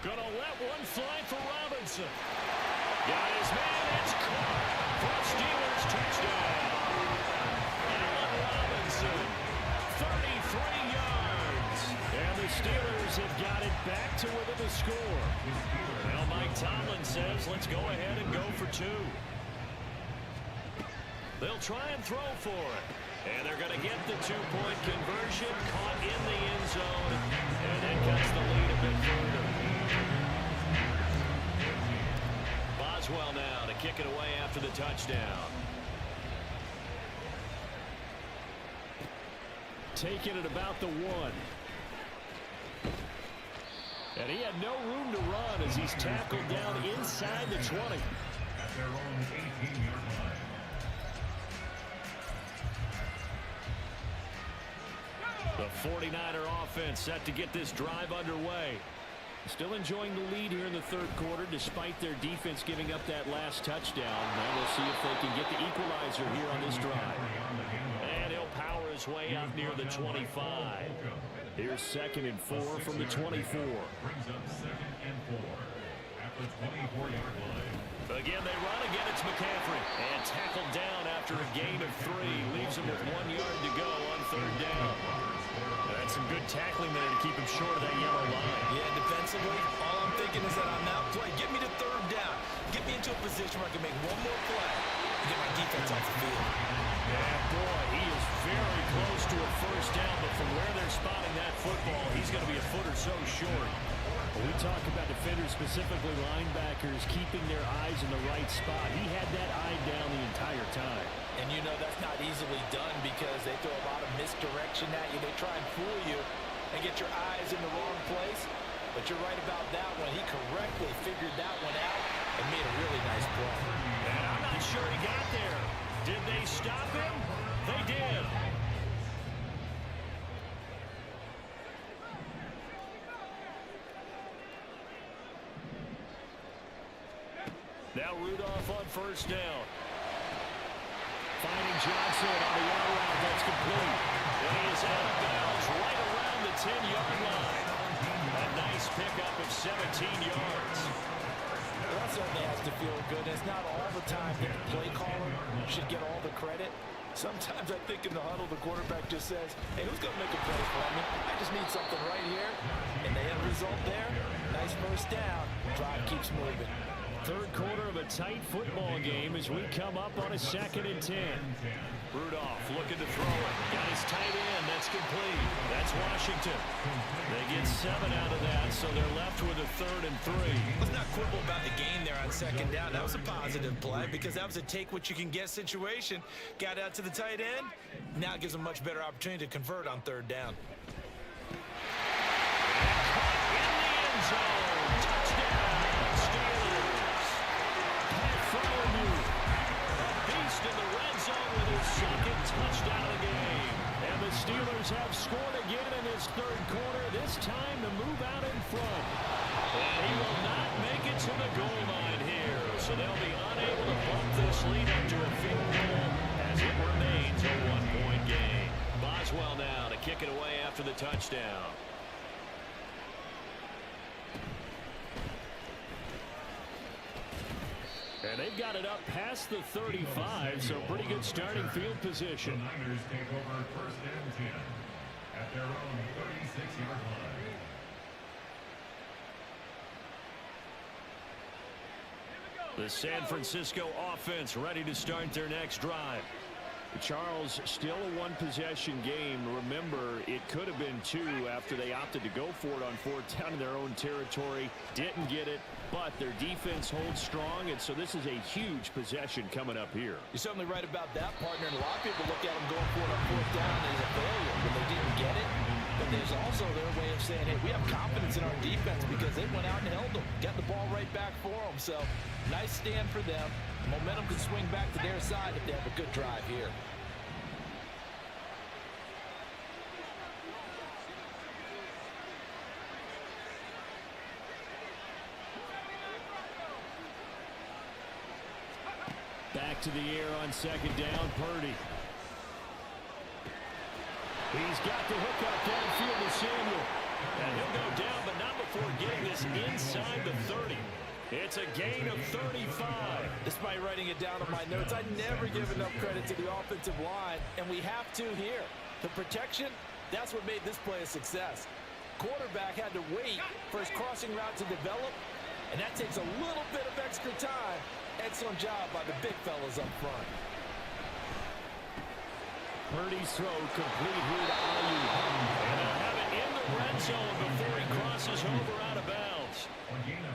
Going to let one fly for Robinson. Got his man. It's caught for Steelers touchdown. Allen Robinson. 33 yards. And the Steelers have got it back to within the score. Well, Mike Tomlin says, let's go ahead and go for 2. They'll try and throw for it. And they're going to get the 2-point conversion. Caught in the end zone. And that cuts the lead a bit further. Boswell now to kick it away after the touchdown. Taking it about the 1. And he had no room to run as he's tackled down inside the 20. At their own 18-yard line. The 49er offense set to get this drive underway. Still enjoying the lead here in the third quarter despite their defense giving up that last touchdown. Now we'll see if they can get the equalizer here on this drive. And he'll power his way out near the 25. Here's 2nd and 4 from the 24. Brings up 2nd and 4 at the 24-yard line. Again, they run. Again, it's McCaffrey. And tackled down after a gain of 3. Leaves him with 1 yard to go on 3rd down. That's some good tackling there to keep him short of that yellow line. Yeah, defensively, all I'm thinking is that on that play, get me to 3rd down. Get me into a position where I can make one more play and get my defense off the field. Yeah, boy, he is very close to a 1st down, but from where they're spotting that football, he's going to be a foot or so short. When we talk about defenders, specifically linebackers, keeping their eyes in the right spot. He had that eye down the entire time. And you know that's not easily done because they throw a lot of misdirection at you. They try and fool you and get your eyes in the wrong place. But you're right about that one. He correctly figured that one out and made a really nice play. And I'm not sure he got there. Did they stop him? They did. Now Rudolph on 1st down. Finding Johnson on the out route. That's complete. And he is out of bounds right around the 10-yard line. A nice pickup of 17 yards. Well, that certainly has to feel good. It's not all the time that the play caller should get all the credit. Sometimes I think in the huddle, the quarterback just says, hey, who's going to make a play for me? I just need something right here. And the end result there, nice 1st down. Drive keeps moving. Third quarter of a tight football game as we come up on a 2nd and 10. Rudolph looking to throw it. Got his tight end. That's complete. That's Washington. They get 7 out of that, so they're left with a 3rd and 3. Let's not quibble about the gain there on 2nd down. That was a positive play because that was a take-what-you-can-get situation. Got out to the tight end. Now it gives them a much better opportunity to convert on 3rd down. In the end zone. Touchdown, Steelers. Pat Freiermuth, a beast in the red zone with his 2nd touchdown of the game. And the Steelers have scored again in this third quarter, this time to move out in front. And he will not make it to the goal line here, so they'll be unable to bump this lead up to a field goal as it remains a 1-point game. Boswell now to kick it away after the touchdown. And they've got it up past the 35, so pretty good starting field position. The Niners take over 1st and 10 at their own 36-yard line. The San Francisco offense ready to start their next drive. Charles, still a 1-possession game. Remember, it could have been 2 after they opted to go for it on 4th down in their own territory. Didn't get it, but their defense holds strong, and so this is a huge possession coming up here. You're certainly right about that, partner. And a lot of people look at them going for it on 4th down as a failure when they didn't get it. But there's also their way of saying, hey, we have confidence in our defense because they went out and held them, got the ball right back for them. So nice stand for them. Momentum can swing back to their side if they have a good drive here. Back to the air on 2nd down, Purdy. He's got the hook up downfield to Samuel. And he'll go down, but not before getting this inside the 30. It's a gain of 35. Despite writing it down on my notes, I never give enough credit to the offensive line, and we have to here. The protection, that's what made this play a success. Quarterback had to wait for his crossing route to develop, and that takes a little bit of extra time. Excellent job by the big fellas up front. Purdy's throw complete here to Ayuk. And they'll have it in the red zone before he crosses over out of bounds.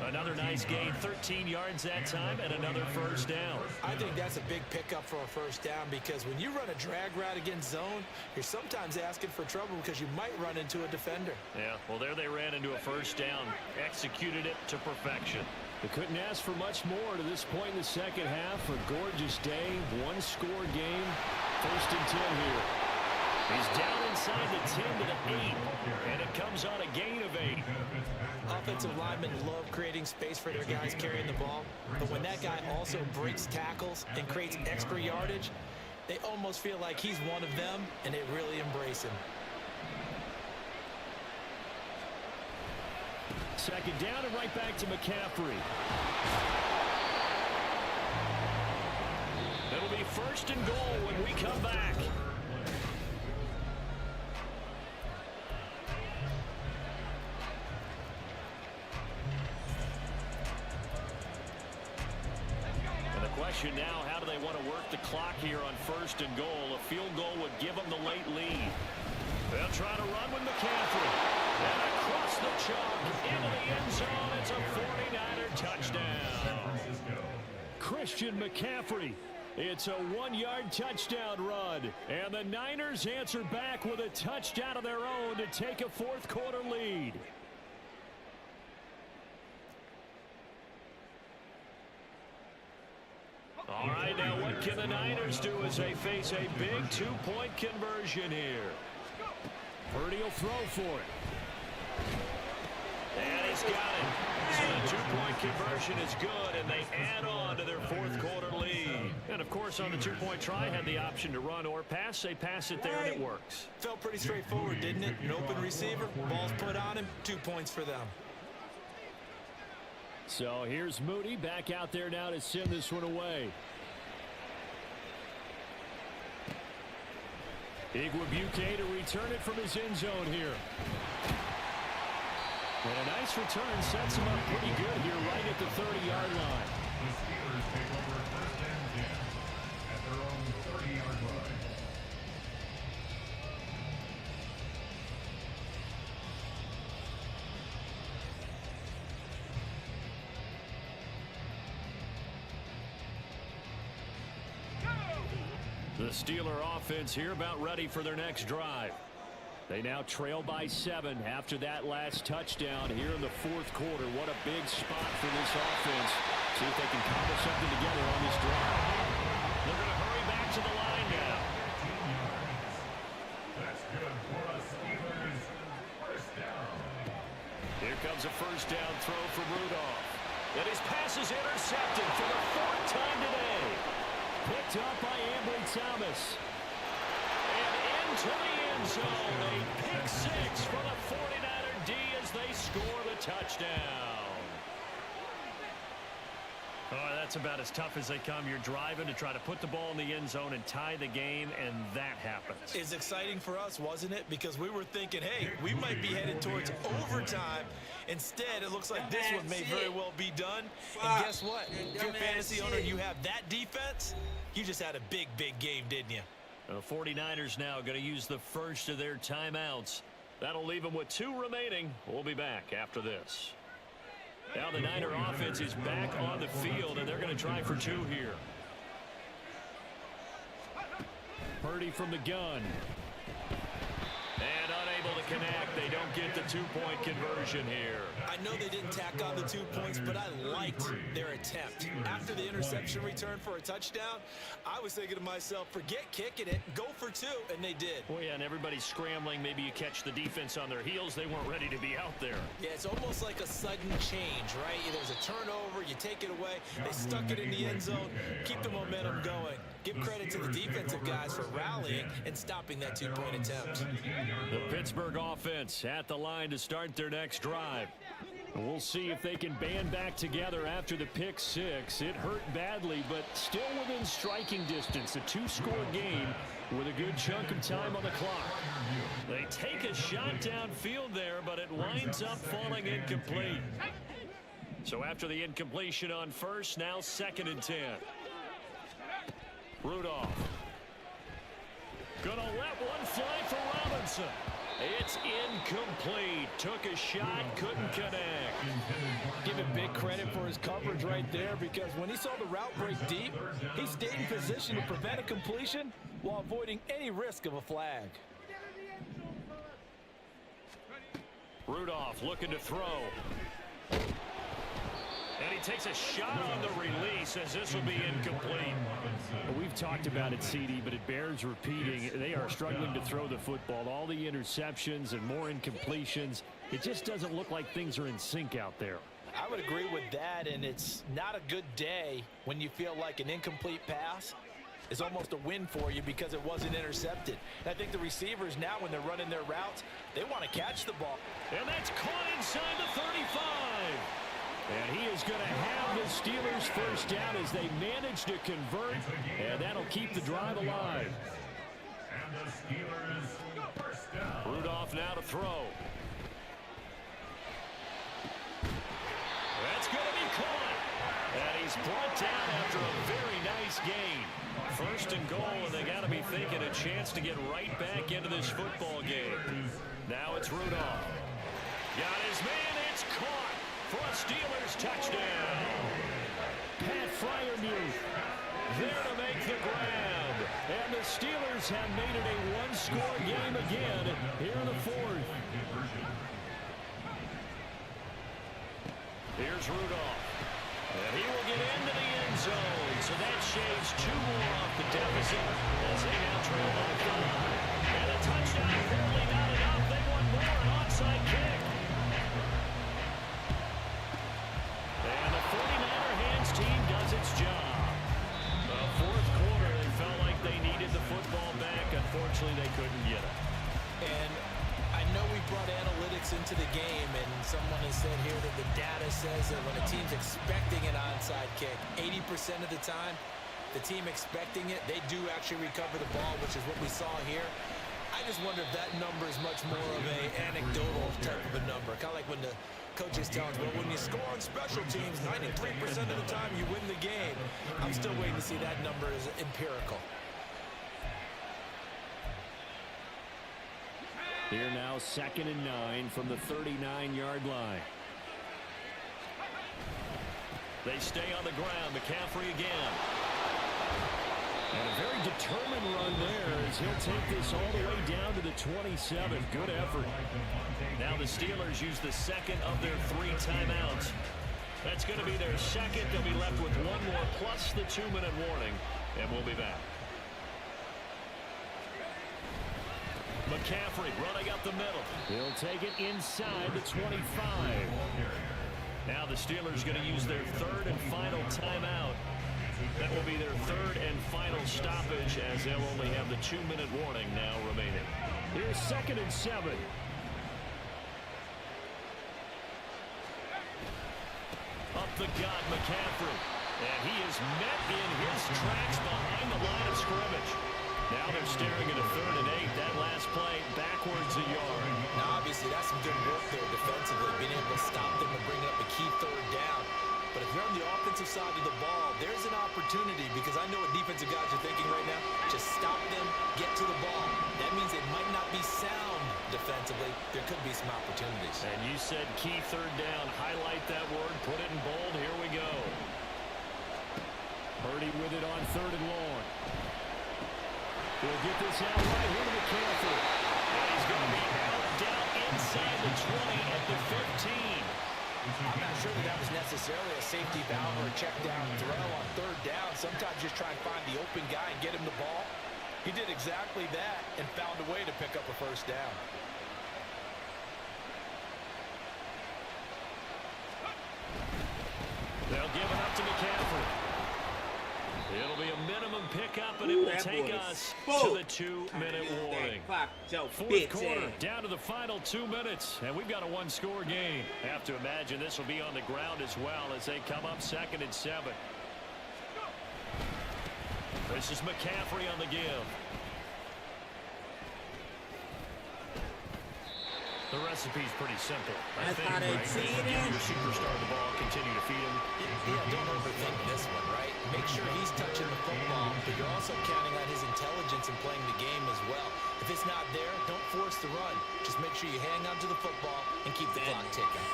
A Another nice gain, 13 yards that time, and another first down. I think that's a big pickup for a first down because when you run a drag route against zone, you're sometimes asking for trouble because you might run into a defender. Yeah, well, there they ran into a first down, executed it to perfection. They couldn't ask for much more to this point in the second half. A gorgeous day, one-score game, 1st and 10 here. He's down inside the 10 to the 8, and it comes on a gain of 8. Offensive linemen love creating space for their guys carrying the ball, but when that guy also breaks tackles and creates extra yardage, they almost feel like he's one of them, and they really embrace him. Second down and right back to McCaffrey. It'll be 1st and goal when we come back. Question now, how do they want to work the clock here on 1st and goal? A field goal would give them the late lead. They'll try to run with McCaffrey. And across the chalk into the end zone. It's a 49er touchdown. Christian McCaffrey. It's a 1-yard touchdown run. And the Niners answer back with a touchdown of their own to take a fourth-quarter lead. All right, now what can the Niners do as they face a big 2-point conversion here? Purdy will throw for it. And he's got it. So the 2-point conversion is good, and they add on to their fourth-quarter lead. And, of course, on the 2-point try, had the option to run or pass. They pass it there, and it works. Felt pretty straightforward, didn't it? An open receiver, ball's put on him, 2 points for them. So here's Moody back out there now to send this one away. Igwebuike to return it from his end zone here. And a nice return sets him up pretty good here right at the 30-yard line. The Steelers take over 1st and 10 at their own 30-yard line. The Steeler offense here about ready for their next drive. They now trail by 7 after that last touchdown here in the fourth quarter. What a big spot for this offense. See if they can cobble something together on this drive. They're going to hurry back to the line now. That's good for a Steelers first down. Here comes a first down throw for Rudolph. And his pass is intercepted for the 4th time today. Picked up by Ambry Thomas. And into the end zone. A pick 6 for the 49er D as they score the touchdown. Oh, that's about as tough as they come. You're driving to try to put the ball in the end zone and tie the game, and that happens. It's exciting for us, wasn't it? Because we were thinking, hey, we might be headed towards overtime. Instead, it looks like this one may very well be done. And guess what? If you're a fantasy owner and you have that defense, you just had a big, big game, didn't you? The 49ers now going to use the first of their timeouts. That'll leave them with 2 remaining. We'll be back after this. Now the Niner offense is back on the field, and they're going to try for 2 here. Purdy from the gun. And unable to connect. They don't get the 2-point conversion here. I know they didn't tack on the 2 points, but I liked their attempt. After the interception return for a touchdown, I was thinking to myself, forget kicking it, go for 2, and they did. Well, yeah, and everybody's scrambling. Maybe you catch the defense on their heels. They weren't ready to be out there. Yeah, it's almost like a sudden change, right? There's a turnover, you take it away, they stuck it in the end zone, keep the momentum going. Give credit to the defensive guys for rallying and stopping that 2-point attempt. The Pittsburgh offense at the line to start their next drive. We'll see if they can band back together after the pick 6. It hurt badly, but still within striking distance. A 2-score game with a good chunk of time on the clock. They take a shot downfield there, but it winds up falling incomplete. So after the incompletion on first, now 2nd and 10. Rudolph. Gonna let one fly for Robinson. It's incomplete. Took a shot, couldn't connect. Give him big credit for his coverage right there, because when he saw the route break deep, he stayed in position to prevent a completion while avoiding any risk of a flag. Rudolph looking to throw. And he takes a shot on the release, as this will be incomplete. We've talked about it, CD, but it bears repeating. They are struggling to throw the football. All the interceptions and more incompletions. It just doesn't look like things are in sync out there. I would agree with that, and it's not a good day when you feel like an incomplete pass is almost a win for you because it wasn't intercepted. And I think the receivers now, when they're running their routes, they want to catch the ball. And that's caught inside the 35. And he is going to have the Steelers first down as they manage to convert, and that'll keep the drive alive. And the Steelers first down. Rudolph now to throw. That's going to be caught. And he's brought down after a very nice gain. First and goal, and they got to be thinking a chance to get right back into this football game. Now it's Rudolph. Got his man, it's caught for a Steelers touchdown. Pat Freiermuth There to make the grab. and the Steelers have made it a one-score game again here in the fourth. Here's Rudolph. And he will get into the end zone. So that shaves 2 more off the deficit as they now trail by 5. And a touchdown, apparently not enough. They want more, an onside kick. And the 49er hands team does its job. The fourth quarter, they felt like they needed the football back. Unfortunately, they couldn't get it. And I know we brought analytics into the game, and someone has said here that the data says that when a team's expecting an onside kick, 80% of the time, the team expecting it, they do actually recover the ball, which is what we saw here. I just wonder if that number is much more of a anecdotal type of a number. Kind of like when the coaches tell us, well, when you score on special teams, 93% of the time you win the game. I'm still waiting to see that number is empirical. Here now, 2nd and 9 from the 39-yard line. They stay on the ground. McCaffrey again. And a very determined run there as he'll take this all the way down to the 27. Good effort. Now the Steelers use the second of their 3 timeouts. That's going to be their second. They'll be left with 1 more plus the 2-minute warning. And we'll be back. McCaffrey running up the middle. He'll take it inside the 25. Now the Steelers going to use their 3rd and final timeout. That will be their 3rd and final stoppage, as they'll only have the 2-minute warning now remaining. Here's 2nd and 7. Up the gut, McCaffrey. And he is met in his tracks behind the line of scrimmage. Now they're staring at a 3rd and 8. That last play backwards a yard. Now, obviously, that's some good work there defensively, being able to stop them and bring up a key 3rd down. But if you're on the offensive side of the ball, there's an opportunity, because I know what defensive guys are thinking right now. Just stop them, get to the ball. That means they might not be sound defensively. There could be some opportunities. And you said key 3rd down. Highlight that word. Put it in bold. Here we go. Purdy with it on 3rd and long. He'll get this out right here to McCaffrey. And he's going to be held down inside the 20 at the 15. I'm not sure that was necessarily a safety valve or a check down throw on 3rd down. Sometimes just try and find the open guy and get him the ball. He did exactly that and found a way to pick up a 1st down. They'll give it up to McCaffrey. It'll be a minimum pickup, and it will take us to the 2-minute warning. Fourth quarter, down to the final 2 minutes, and we've got a 1-score game. Have to imagine this will be on the ground as well as they come up 2nd and 7. This is McCaffrey on the give. The recipe's pretty simple. I think, right? Give your superstar the ball, continue to feed him. Yeah, don't overthink this one, right? Make sure he's touching the football, but you're also counting on his intelligence in playing the game as well. If it's not there, don't force the run. Just make sure you hang on to the football and keep the clock ticking.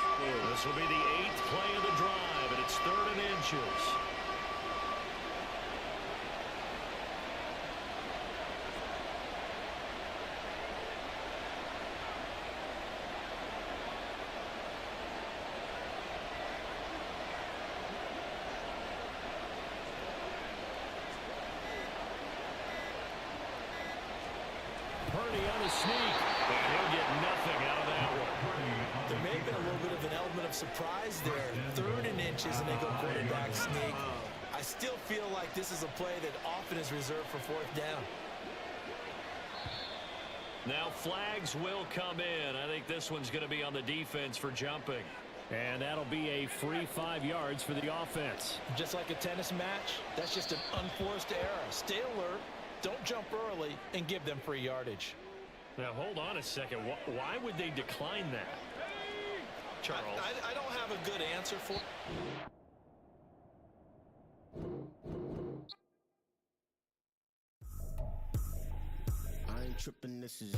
This will be the 8th play of the drive, and it's 3rd and inches. Purdy on a sneak, and he'll get nothing out of that one. There may have been a little bit of an element of surprise there. 3rd and inches, and they go quarterback sneak. I still feel like this is a play that often is reserved for 4th down. Now flags will come in. I think this one's going to be on the defense for jumping. And that'll be a free 5 yards for the offense. Just like a tennis match, that's just an unforced error. Stay alert, don't jump early, and give them free yardage. Now, hold on a second. Why would they decline that, Charles? I don't have a good answer for. I ain't tripping, this is